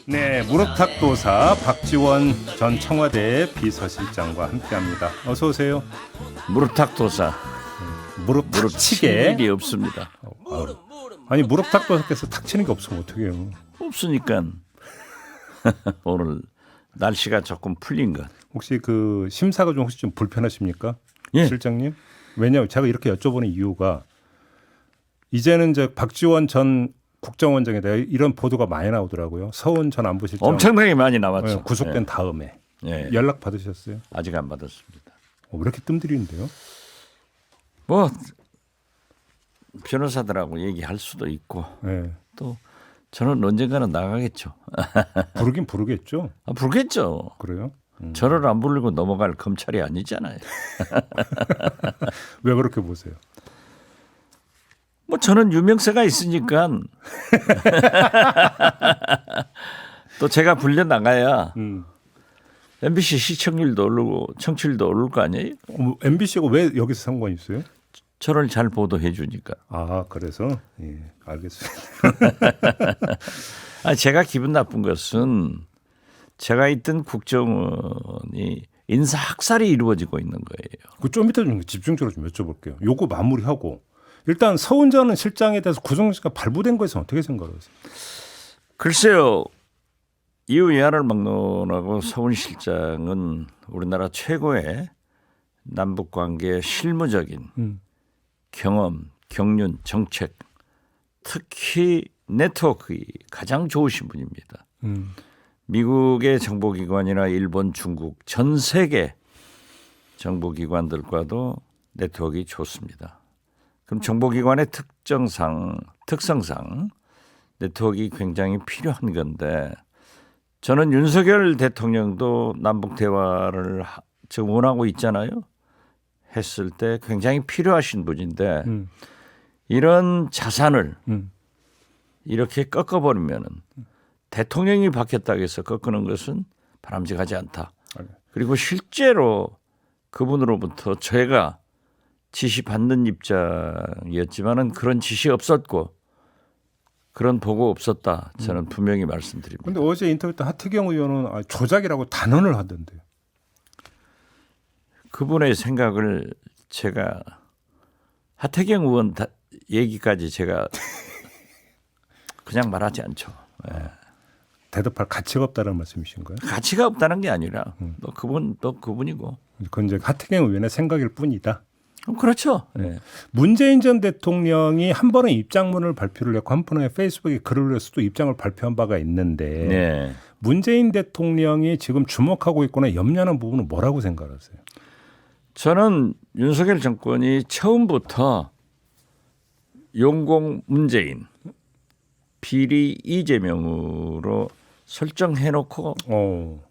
네, 무릎탁도사 박지원 전 청와대 비서실장과 함께합니다. 어서 오세요. 무릎탁도사 무릎탁치게. 일이 없습니다. 아니 무릎탁도사께서 탁 치는 게 없으면 어떡해요. 없으니까 오늘 날씨가 조금 풀린 것. 혹시 그 심사가 좀 혹시 좀 불편하십니까? 예. 실장님? 왜냐하면 제가 이렇게 여쭤보는 이유가 이제는 이제 박지원 전 국정원장에 대해 이런 보도가 많이 나오더라고요. 서훈 전 안보실장 엄청나게 많이 나왔죠. 구속된 다음에 예. 연락 받으셨어요? 아직 안 받았습니다. 왜 이렇게 뜸들이는데요? 뭐 변호사들하고 얘기할 수도 있고 네. 또 저는 언젠가는 나가겠죠. 부르긴 부르겠죠. 부르겠죠. 그래요? 저를 안 부르고 넘어갈 검찰이 아니잖아요. 왜 그렇게 보세요? 뭐 저는 유명세가 있으니까 또 제가 불려 나가야 MBC 시청률도 오르고 청취율도 오를 거 아니에요? MBC가 왜 여기서 상관이 있어요? 저를 잘 보도해 주니까. 아 그래서 예, 알겠습니다. 제가 기분 나쁜 것은 제가 있던 국정원이 인사 학살이 이루어지고 있는 거예요. 그 좀 이따 좀 집중적으로 좀 여쭤볼게요. 요거 마무리하고 일단 서훈 전 실장에 대해서 구속영장가 발부된 거에서 어떻게 생각하세요? 글쎄요. 이후 여하를 막론하고 서훈 실장은 우리나라 최고의 남북 관계의 실무적인 경험, 경륜, 정책, 특히 네트워크가 가장 좋으신 분입니다. 미국의 정보기관이나 일본, 중국, 전 세계 정보기관들과도 네트워크가 좋습니다. 그럼 정보기관의 특성상 네트워크가 굉장히 필요한 건데 저는 윤석열 대통령도 남북 대화를 지금 원하고 있잖아요. 했을 때 굉장히 필요하신 분인데 이런 자산을 이렇게 꺾어버리면 대통령이 바뀌었다고 해서 꺾는 것은 바람직하지 않다. 그리고 실제로 그분으로부터 제가 지시 받는 입장이었지만은 그런 지시 없었고 그런 보고 없었다. 저는 분명히 말씀드립니다. 그런데 어제 인터뷰 때 하태경 의원은 조작이라고 단언을 하던데요. 그분의 생각을 제가 하태경 의원 얘기까지 제가 그냥 말하지 않죠. 네. 대답할 가치가 없다는 말씀이신가요? 가치가 없다는 게 아니라 또 그분이고. 그건 이제 하태경 의원의 생각일 뿐이다. 그렇죠. 네. 문재인 전 대통령이 한 번은 입장문을 발표를 했고 한 번은 페이스북에 글을 올려서도 입장을 발표한 바가 있는데 네. 문재인 대통령이 지금 주목하고 있거나 염려하는 부분은 뭐라고 생각하세요? 저는 윤석열 정권이 처음부터 용공 문재인, 비리 이재명으로 설정해놓고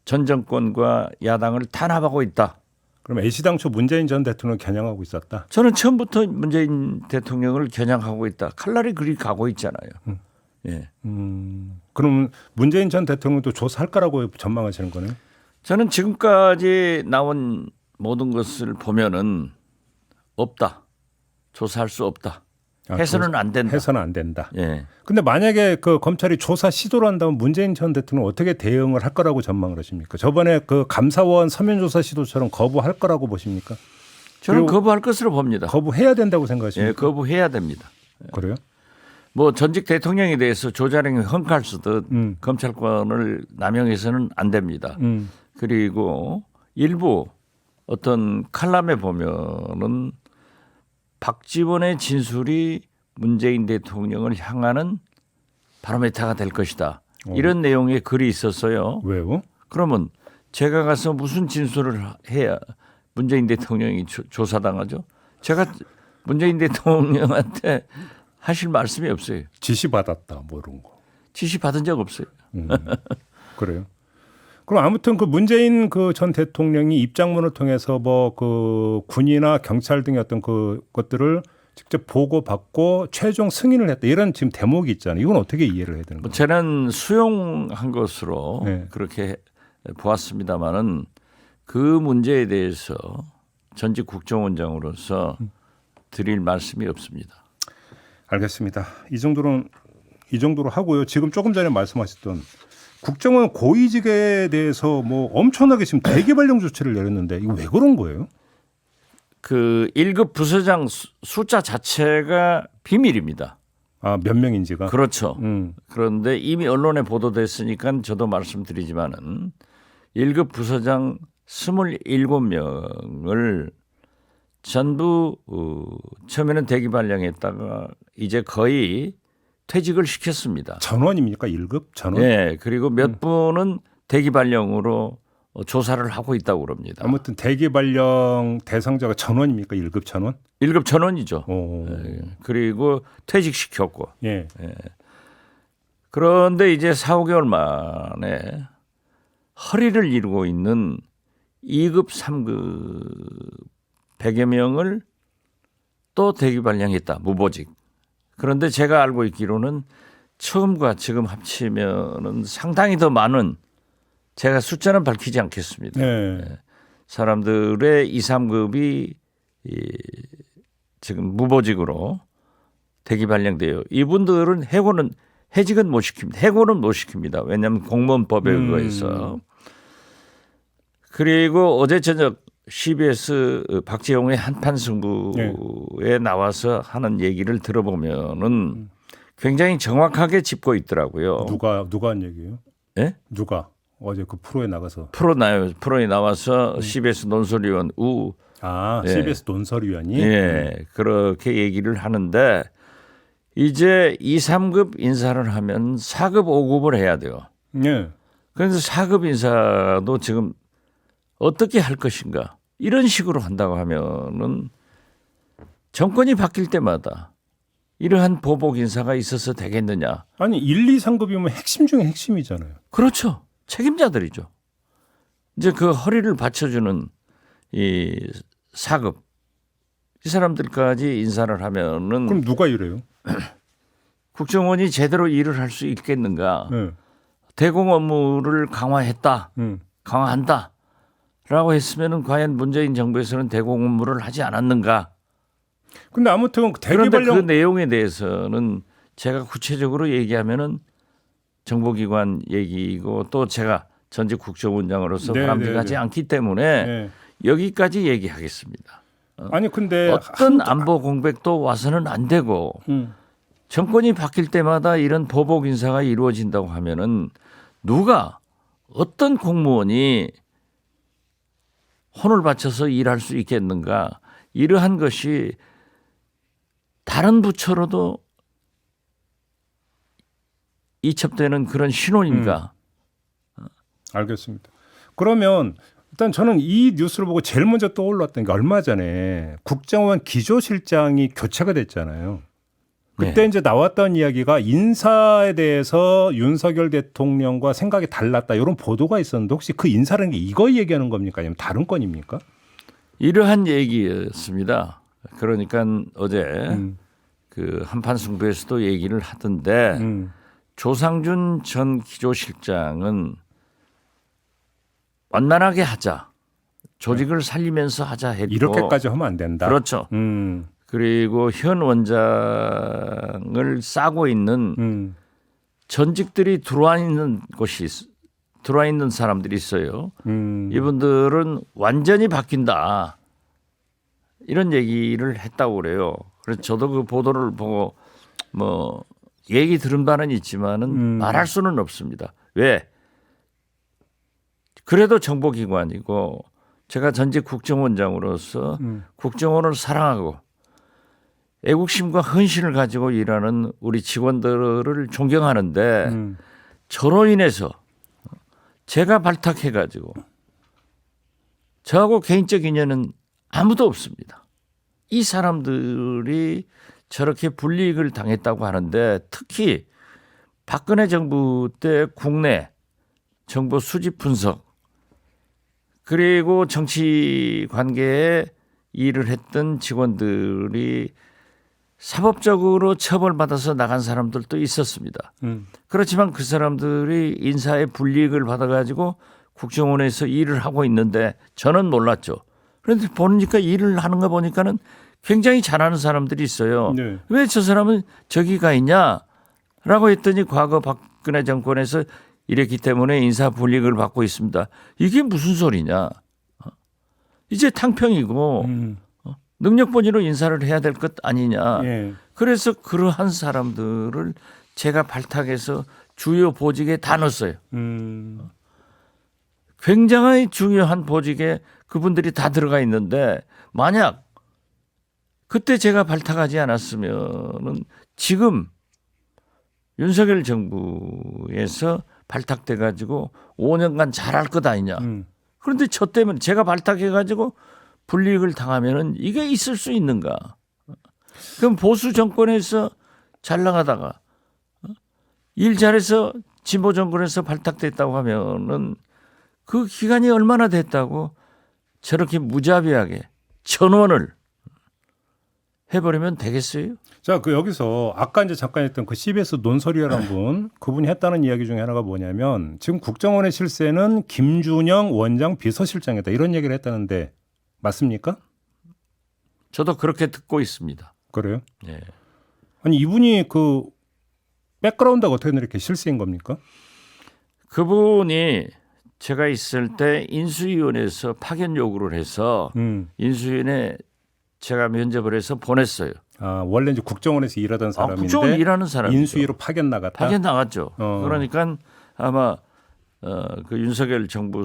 전 정권과 야당을 탄압하고 있다. 그럼 애시당초 문재인 전 대통령을 겨냥하고 있었다? 저는 처음부터 문재인 대통령을 겨냥하고 있다. 칼날이 그리 가고 있잖아요. 예. 그럼 문재인 전 대통령도 조사할 거라고 전망하시는 거네요? 저는 지금까지 나온 모든 것을 보면은 없다. 조사할 수 없다. 해서는 안 된다. 해서는 안 된다. 예. 근데 만약에 그 검찰이 조사 시도를 한다면 문재인 전 대통령 어떻게 대응을 할 거라고 전망을 하십니까? 저번에 그 감사원 서면조사 시도처럼 거부할 거라고 보십니까? 저는 거부할 것으로 봅니다. 거부해야 된다고 생각하십니까? 예, 거부해야 됩니다. 그래요? 뭐 전직 대통령에 대해서 조자령이 헝칼 쓰듯 검찰권을 남용해서는 안 됩니다. 그리고 일부 어떤 칼럼에 보면은 박지원의 진술이 문재인 대통령을 향하는 바로메타가 될 것이다. 이런 내용의 글이 있었어요. 왜요? 그러면 제가 가서 무슨 진술을 해야 문재인 대통령이 조사당하죠? 제가 문재인 대통령한테 하실 말씀이 없어요. 지시 받았다 뭐 이런 거. 지시 받은 적 없어요. 그래요? 그럼 아무튼 그 문재인 그 전 대통령이 입장문을 통해서 뭐 그 군이나 경찰 등의 어떤 그 것들을 직접 보고받고 최종 승인을 했다. 이런 지금 대목이 있잖아요. 이건 어떻게 이해를 해야 되는 거예요? 저는 수용한 것으로 네. 그렇게 보았습니다마는 그 문제에 대해서 전직 국정원장으로서 드릴 말씀이 없습니다. 알겠습니다. 이 정도는 이 정도로 하고요. 지금 조금 전에 말씀하셨던 국정원 고위직에 대해서 뭐 엄청나게 지금 대기발령 조치를 내렸는데 이거 왜 그런 거예요? 그 1급 부서장 숫자 자체가 비밀입니다. 아, 몇 명인지가. 그렇죠. 그런데 이미 언론에 보도됐으니까 저도 말씀드리지만은 1급 부서장 27명을 전부 처음에는 대기 발령했다가 이제 거의 퇴직을 시켰습니다. 전원입니까? 1급 전원? 네, 그리고 몇 분은 대기 발령으로 조사를 하고 있다고 그럽니다. 아무튼 대기 발령 대상자가 전원입니까? 1급 전원? 1급 전원이죠. 오. 네, 그리고 퇴직시켰고. 예. 그런데 이제 4, 5개월 만에 허리를 이루고 있는 2급, 3급 100여 명을 또 대기 발령했다. 무보직. 그런데 제가 알고 있기로는 처음과 지금 합치면은 상당히 더 많은, 제가 숫자는 밝히지 않겠습니다. 네. 사람들의 2, 3급이 지금 무보직으로 대기 발령돼요. 이분들은 해직은 못 시킵니다. 해고는 못 시킵니다. 왜냐하면 공무원법에 의거해서. 그리고 어제 저녁 CBS 박재홍의 한판 승부에 나와서 하는 얘기를 들어보면은 굉장히 정확하게 짚고 있더라고요. 누가 한 얘기예요? 예? 누가 어제 그 프로에 나가서 프로에 나와서 CBS 논설위원 아, 예. CBS 논설위원이 예, 그렇게 얘기를 하는데 이제 2, 3급 인사를 하면 4급, 5급을 해야 돼요. 예. 그래서 4급 인사도 지금 어떻게 할 것인가 이런 식으로 한다고 하면은 정권이 바뀔 때마다 이러한 보복 인사가 있어서 되겠느냐. 아니 1, 2, 3급이면 핵심 중에 핵심이잖아요. 그렇죠. 책임자들이죠. 이제 그 허리를 받쳐주는 이 4급 이 사람들까지 인사를 하면은 그럼 누가 이래요? 국정원이 제대로 일을 할 수 있겠는가. 예. 대공 업무를 강화했다. 음. 강화한다. 라고 했으면은 과연 문재인 정부에서는 대공 업무를 하지 않았는가. 근데 아무튼 대기 그런데 발령 그 내용에 대해서는 제가 구체적으로 얘기하면은 정보기관 얘기이고 또 제가 전직 국정원장으로서 바람직하지 않기 때문에 네. 여기까지 얘기하겠습니다. 아니 근데 어떤 안보 공백도 와서는 안 되고 정권이 바뀔 때마다 이런 보복 인사가 이루어진다고 하면은 누가 어떤 공무원이 혼을 바쳐서 일할 수 있겠는가. 이러한 것이 다른 부처로도 이첩되는 그런 신호인가. 알겠습니다. 그러면 일단 저는 이 뉴스를 보고 제일 먼저 떠올랐던 게 얼마 전에 국정원 기조실장이 교체가 됐잖아요. 그때 네. 이제 나왔던 이야기가 인사에 대해서 윤석열 대통령과 생각이 달랐다 이런 보도가 있었는데 혹시 그 인사라는 게 이거 얘기하는 겁니까? 아니면 다른 건입니까? 이러한 얘기였습니다. 그러니까 어제 그 한판 승부에서도 얘기를 하던데 조상준 전 기조실장은 완만하게 하자. 조직을 살리면서 하자 했고. 이렇게까지 하면 안 된다. 그렇죠. 그리고 현 원장을 싸고 있는 전직들이 들어와 있는 사람들이 있어요. 이분들은 완전히 바뀐다. 이런 얘기를 했다고 그래요. 그래서 저도 그 보도를 보고 뭐 얘기 들은 바는 있지만은 말할 수는 없습니다. 왜? 그래도 정보기관이고 제가 전직 국정원장으로서 국정원을 사랑하고 애국심과 헌신을 가지고 일하는 우리 직원들을 존경하는데 저로 인해서 제가 발탁해 가지고 저하고 개인적 인연은 아무도 없습니다. 이 사람들이 저렇게 불이익을 당했다고 하는데 특히 박근혜 정부 때 국내 정보 수집 분석 그리고 정치 관계에 일을 했던 직원들이 사법적으로 처벌받아서 나간 사람들도 있었습니다. 그렇지만 그 사람들이 인사의 불이익을 받아가지고 국정원에서 일을 하고 있는데 저는 몰랐죠. 그런데 보니까 일을 하는 거 보니까는 굉장히 잘하는 사람들이 있어요. 네. 왜 저 사람은 저기 가 있냐? 라고 했더니 과거 박근혜 정권에서 이랬기 때문에 인사 불이익을 받고 있습니다. 이게 무슨 소리냐. 이제 탕평이고 능력 본위로 인사를 해야 될 것 아니냐. 예. 그래서 그러한 사람들을 제가 발탁해서 주요 보직에 다 넣었어요. 굉장히 중요한 보직에 그분들이 다 들어가 있는데 만약 그때 제가 발탁하지 않았으면은 지금 윤석열 정부에서 발탁돼 가지고 5년간 잘할 것 아니냐. 그런데 저 때문에 제가 발탁해 가지고 불이익을 당하면은 이게 있을 수 있는가? 그럼 보수 정권에서 잘 나가다가 일 잘해서 진보 정권에서 발탁됐다고 하면은 그 기간이 얼마나 됐다고 저렇게 무자비하게 전원을 해버리면 되겠어요? 자, 그 여기서 아까 이제 잠깐 했던 그 CBS 논설위원한 분 그분이 했다는 이야기 중에 하나가 뭐냐면 지금 국정원의 실세는 김준영 원장 비서실장이다 이런 얘기를 했다는데 맞습니까? 저도 그렇게 듣고 있습니다. 그래요? 예. 아니 이분이 그 백그라운드가 어떻게 이렇게 실세인 겁니까? 그분이 제가 있을 때 인수위원회에서 파견 요구를 해서 인수위원회 제가 면접을 해서 보냈어요. 아 원래 이제 국정원에서 일하던 사람인데 국정원 일하는 사람이죠. 인수위로 파견 나갔다. 파견 나갔죠. 그러니까 아마 그 윤석열 정부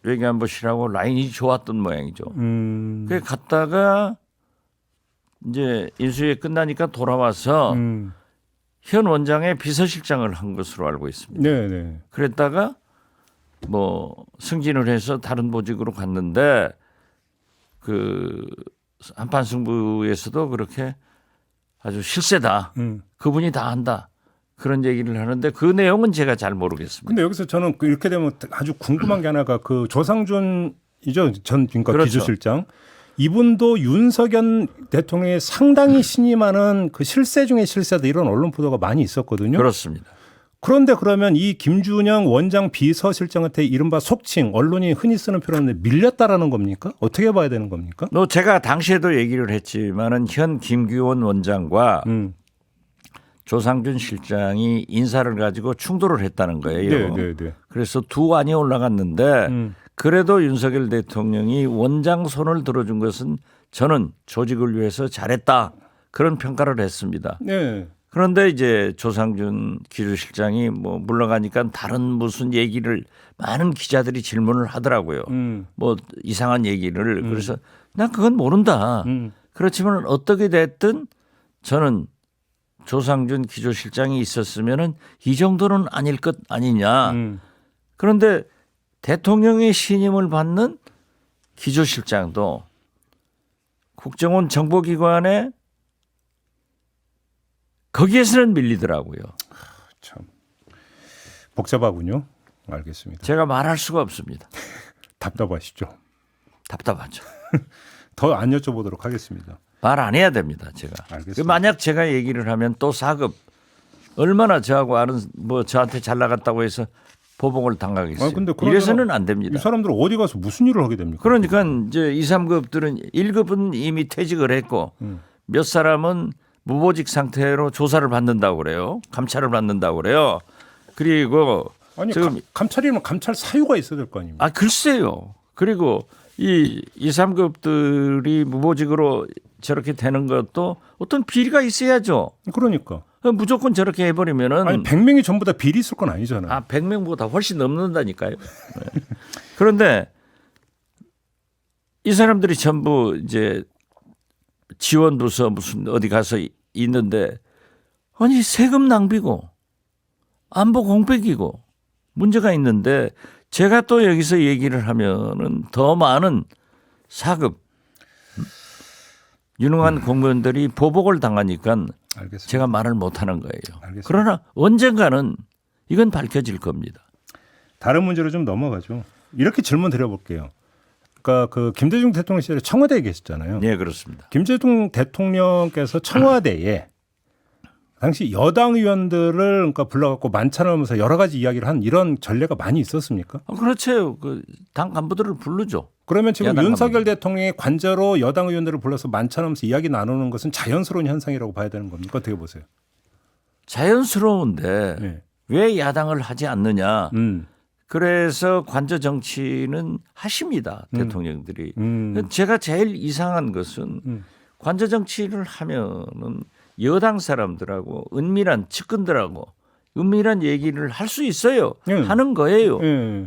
외교안보실하고 라인이 좋았던 모양이죠. 그 갔다가 이제 인수위 끝나니까 돌아와서 현 원장의 비서실장을 한 것으로 알고 있습니다. 네네. 그랬다가 뭐 승진을 해서 다른 보직으로 갔는데 그 한판 승부에서도 그렇게 아주 실세다. 그분이 다 한다. 그런 얘기를 하는데 그 내용은 제가 잘 모르겠습니다. 근데 여기서 저는 이렇게 되면 아주 궁금한 게 하나가 그 조상준이죠 전 그러니까 그렇죠. 기조실장 이분도 윤석열 대통령이 상당히 신임하는 그 실세 중에 실세다 이런 언론 보도가 많이 있었거든요. 그렇습니다. 그런데 그러면 이 김준영 원장 비서실장한테 이른바 속칭 언론이 흔히 쓰는 표현은 밀렸다라는 겁니까? 어떻게 봐야 되는 겁니까? 제가 당시에도 얘기를 했지만은 현 김규원 원장과 조상준 실장이 인사를 가지고 충돌을 했다는 거예요. 네. 그래서 두 안이 올라갔는데 그래도 윤석열 대통령이 원장 손을 들어준 것은 저는 조직을 위해서 잘했다. 그런 평가를 했습니다. 네. 그런데 이제 조상준 기조실장이 뭐 물러가니까 다른 무슨 얘기를 많은 기자들이 질문을 하더라고요. 뭐 이상한 얘기를. 그래서 난 그건 모른다. 그렇지만 어떻게 됐든 저는 조상준 기조실장이 있었으면은 이 정도는 아닐 것 아니냐. 그런데 대통령의 신임을 받는 기조실장도 국정원 정보기관에 거기에서는 밀리더라고요. 참 복잡하군요. 알겠습니다. 제가 말할 수가 없습니다. 답답하시죠? 답답하죠. 더 안 여쭤보도록 하겠습니다. 말 안 해야 됩니다. 제가. 알겠습니다. 만약 제가 얘기를 하면 또 사급 얼마나 저하고 아는 뭐 저한테 잘 나갔다고 해서 보복을 당하겠어요. 근데 이래서는 안 됩니다. 이 사람들 어디 가서 무슨 일을 하게 됩니까? 그러니까 이제 2, 3급들은 1급은 이미 퇴직을 했고 몇 사람은 무보직 상태로 조사를 받는다고 그래요. 감찰을 받는다고 그래요. 그리고 아니 지금 감찰이면 감찰 사유가 있어야 될 거 아닙니까? 글쎄요. 그리고 이 2, 3급들이 무보직으로 저렇게 되는 것도 어떤 비리가 있어야죠. 그러니까. 무조건 저렇게 해버리면은 아니 100명이 전부 다 비리 있을 건 아니잖아요. 100명보다 훨씬 넘는다니까요. 네. 그런데 이 사람들이 전부 이제 지원 부서 무슨 어디 가서 있는데 아니 세금 낭비고 안보 공백이고 문제가 있는데 제가 또 여기서 얘기를 하면은 더 많은 사급 유능한 공무원들이 보복을 당하니까 알겠습니다. 제가 말을 못하는 거예요. 알겠습니다. 그러나 언젠가는 이건 밝혀질 겁니다. 다른 문제로 좀 넘어가죠. 이렇게 질문 드려볼게요. 그러니까 그 김대중 대통령 시절에 청와대에 계셨잖아요. 네, 그렇습니다. 김대중 대통령께서 청와대에 당시 여당 의원들을 그러니까 불러갖고 만찬하면서 여러 가지 이야기를 한 이런 전례가 많이 있었습니까? 그렇죠. 그 당 간부들을 부르죠. 그러면 지금 야당 윤석열 대통령의 관저로 여당 의원들을 불러서 만찬하면서 이야기 나누는 것은 자연스러운 현상이라고 봐야 되는 겁니까? 어떻게 보세요? 자연스러운데 네. 왜 야당을 하지 않느냐. 음. 그래서 관저 정치는 하십니다. 대통령들이. 음. 제가 제일 이상한 것은 관저 정치를 하면은 여당 사람들하고 은밀한 측근들하고 은밀한 얘기를 할 수 있어요. 하는 거예요.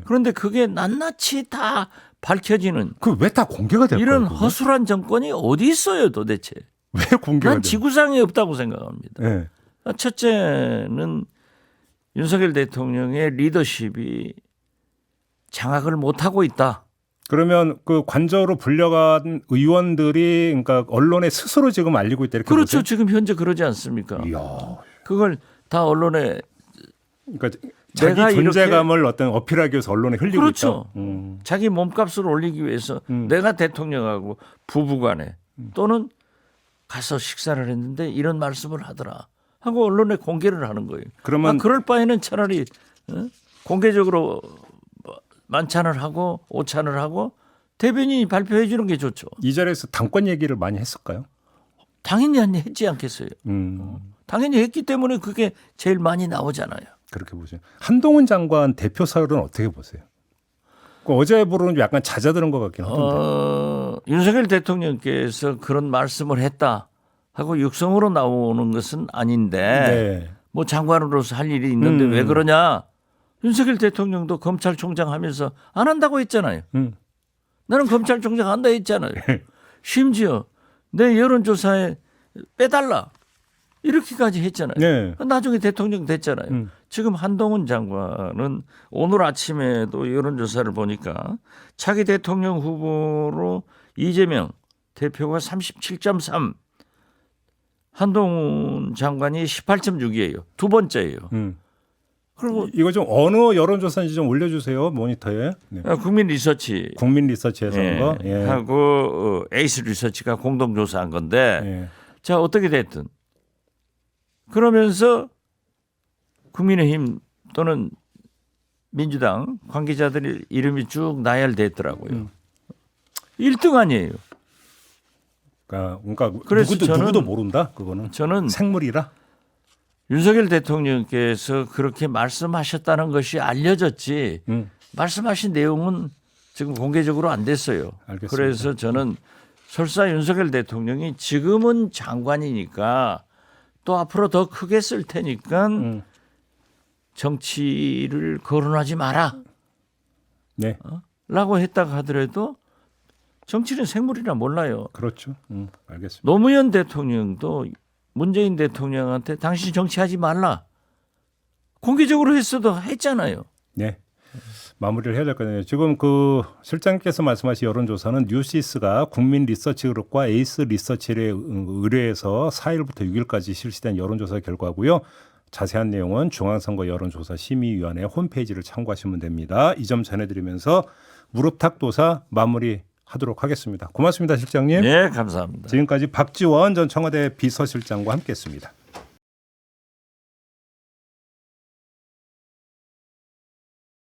그런데 그게 낱낱이 다 밝혀지는 그 왜 다 공개가 될까요? 이런 그게? 허술한 정권이 어디 있어요 도대체. 왜 공개가 난 돼요? 지구상에 없다고 생각합니다. 네. 첫째는 윤석열 대통령의 리더십이 장악을 못하고 있다. 그러면 그 관저로 불려간 의원들이 그러니까 언론에 스스로 지금 알리고 있다 이렇게 그렇죠. 보세요? 지금 현재 그러지 않습니까? 이야. 그걸 다 언론에 그러니까 내가 자기 존재감을 어떤 어필하기 위해서 언론에 흘리고 그렇죠. 있다. 자기 몸값을 올리기 위해서 내가 대통령하고 부부간에 또는 가서 식사를 했는데 이런 말씀을 하더라 하고 언론에 공개를 하는 거예요. 그러면 그럴 바에는 차라리 공개적으로 만찬을 하고 오찬을 하고 대변인이 발표해 주는 게 좋죠. 이 자리에서 당권 얘기를 많이 했을까요? 당연히 했지 않겠어요. 당연히 했기 때문에 그게 제일 많이 나오잖아요. 그렇게 보세요. 한동훈 장관 대표 사율은 어떻게 보세요? 그 어제 보로는 약간 잦아드는 것 같긴 하던데. 윤석열 대통령께서 그런 말씀을 했다 하고 육성으로 나오는 것은 아닌데 네. 뭐 장관으로서 할 일이 있는데 왜 그러냐? 윤석열 대통령도 검찰총장 하면서 안 한다고 했잖아요. 나는 검찰총장 한다 했잖아요. 심지어 내 여론조사에 빼달라 이렇게까지 했잖아요. 네. 나중에 대통령 됐잖아요. 지금 한동훈 장관은 오늘 아침에도 여론조사를 보니까 차기 대통령 후보로 이재명 대표가 37.3, 한동훈 장관이 18.6이에요. 두 번째예요. 그리고 이거 좀 어느 여론조사인지 좀 올려주세요 모니터에. 네. 국민 리서치 국민 리서치에서 한 거. 예. 하고 에이스 리서치가 공동 조사한 건데 예. 자 어떻게 됐든 그러면서 국민의힘 또는 민주당 관계자들이 이름이 쭉 나열됐더라고요. 1등 아니에요. 그러니까 그래서 누구도 모른다. 그거는 저는 생물이라. 윤석열 대통령께서 그렇게 말씀하셨다는 것이 알려졌지 말씀하신 내용은 지금 공개적으로 안 됐어요. 알겠습니다. 그래서 저는 설사 윤석열 대통령이 지금은 장관이니까 또 앞으로 더 크게 쓸 테니까 정치를 거론하지 마라 네. 라고 했다가 하더라도 정치는 생물이라 몰라요. 그렇죠. 알겠습니다. 노무현 대통령도 문재인 대통령한테 당신 정치하지 말라. 공개적으로 했어도 했잖아요. 네. 마무리를 해야 될 거네요. 지금 그 실장님께서 말씀하신 여론조사는 뉴시스가 국민 리서치 그룹과 에이스 리서치를 의뢰해서 4일부터 6일까지 실시된 여론조사 결과고요. 자세한 내용은 중앙선거 여론조사 심의위원회 홈페이지를 참고하시면 됩니다. 이 점 전해드리면서 무릎탁도사 마무리하도록 하겠습니다. 고맙습니다, 실장님. 네, 감사합니다. 지금까지 박지원 전 청와대 비서실장과 함께했습니다.